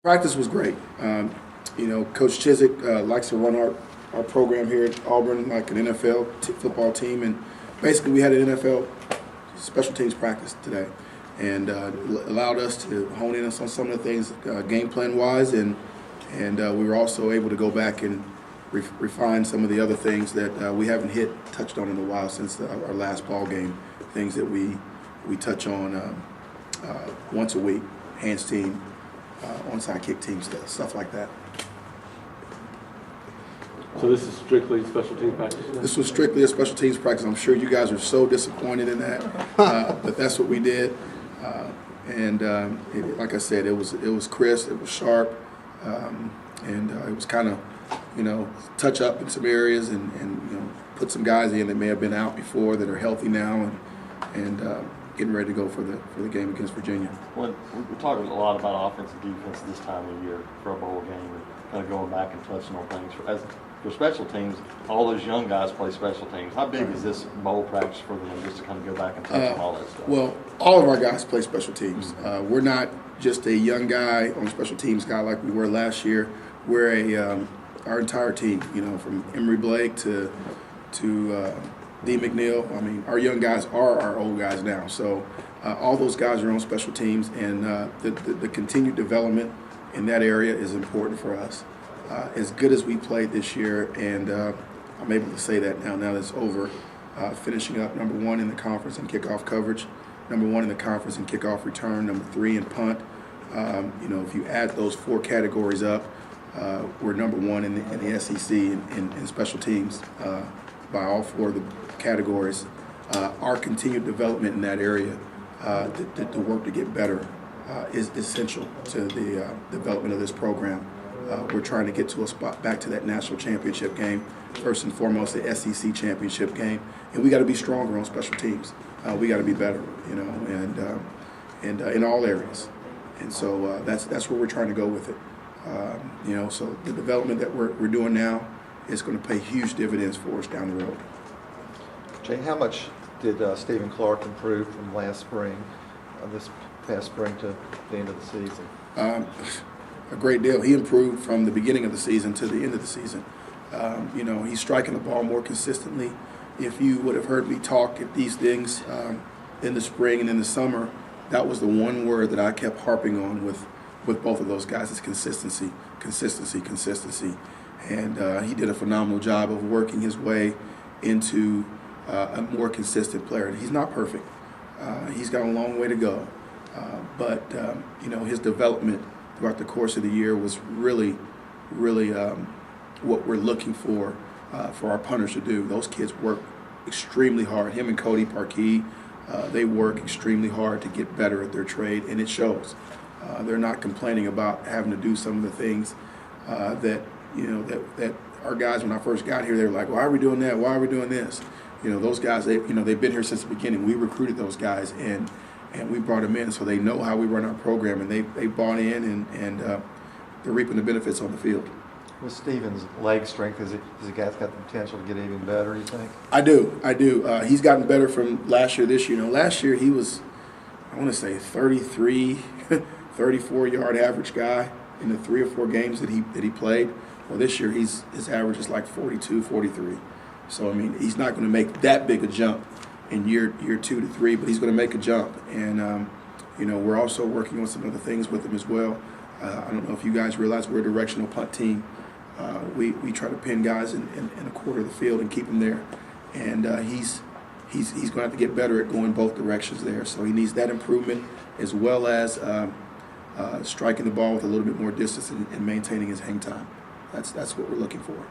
Practice was great. Coach Chiswick likes to run our program here at Auburn like an NFL football team, and basically we had an NFL special teams practice today, and allowed us to hone in on some of the things game plan wise, and we were also able to go back and refine some of the other things that we haven't touched on in a while since our last ball game. Things that we touch on once a week: hands team, onside kick team stuff like that. So this is strictly special team practice? This was strictly a special teams practice. I'm sure you guys are so disappointed in that, but that's what we did. Like I said, it was crisp, it was sharp, and it was kind of, touch up in some areas and put some guys in that may have been out before that are healthy now and getting ready to go for the game against Virginia. Well, we're talking a lot about offense and defense this time of year for a bowl game, and kind of going back and touching on things. For special teams, all those young guys play special teams. How big is this bowl practice for them, just to kind of go back and touch on all that stuff? Well, all of our guys play special teams. We're not just a young guy on special teams guy like we were last year. We're our entire team, from Emory Blake to D. McNeil. I mean, our young guys are our old guys now. So all those guys are on special teams, and the continued development in that area is important for us. As good as we played this year, and I'm able to say that now that it's over, finishing up number 1 in the conference in kickoff coverage, number 1 in the conference in kickoff return, number 3 in punt. If you add those 4 categories up, we're number 1 in the SEC in special teams by all 4 of the categories. Our continued development in that area, the work to get better, is essential to the development of this program. We're trying to get to a spot back to that national championship game, first and foremost the SEC championship game, and we got to be stronger on special teams. We got to be better, and in all areas. And so that's where we're trying to go with it. So the development that we're doing now is going to pay huge dividends for us down the road. Jay, how much did Stephen Clark improve from last spring, this past spring to the end of the season? A great deal. He improved from the beginning of the season to the end of the season. He's striking the ball more consistently. If you would have heard me talk at these things in the spring and in the summer, that was the one word that I kept harping on with both of those guys is consistency. And he did a phenomenal job of working his way into a more consistent player. He's not perfect. He's got a long way to go. But his development throughout the course of the year was really what we're looking for our punters to do. Those kids work extremely hard. Him and Cody Parkey, they work extremely hard to get better at their trade, and it shows. They're not complaining about having to do some of the things that our guys, when I first got here, they were like, why are we doing that? Why are we doing this? Those guys, they've been here since the beginning. We recruited those guys, and we brought them in, so they know how we run our program, and they bought in, and they're reaping the benefits on the field. With Stephen's leg strength, has the guy's got the potential to get even better, you think? I do. He's gotten better from last year, this year. Last year he was, I want to say 33, 34-yard average guy in the 3 or 4 games that he played. Well, this year his average is like 42, 43. So, he's not going to make that big a jump in year 2 to 3, but he's going to make a jump. And, we're also working on some other things with him as well. I don't know if you guys realize we're a directional punt team. We try to pin guys in a quarter of the field and keep them there. And he's going to have to get better at going both directions there. So he needs that improvement as well as striking the ball with a little bit more distance and maintaining his hang time. That's what we're looking for.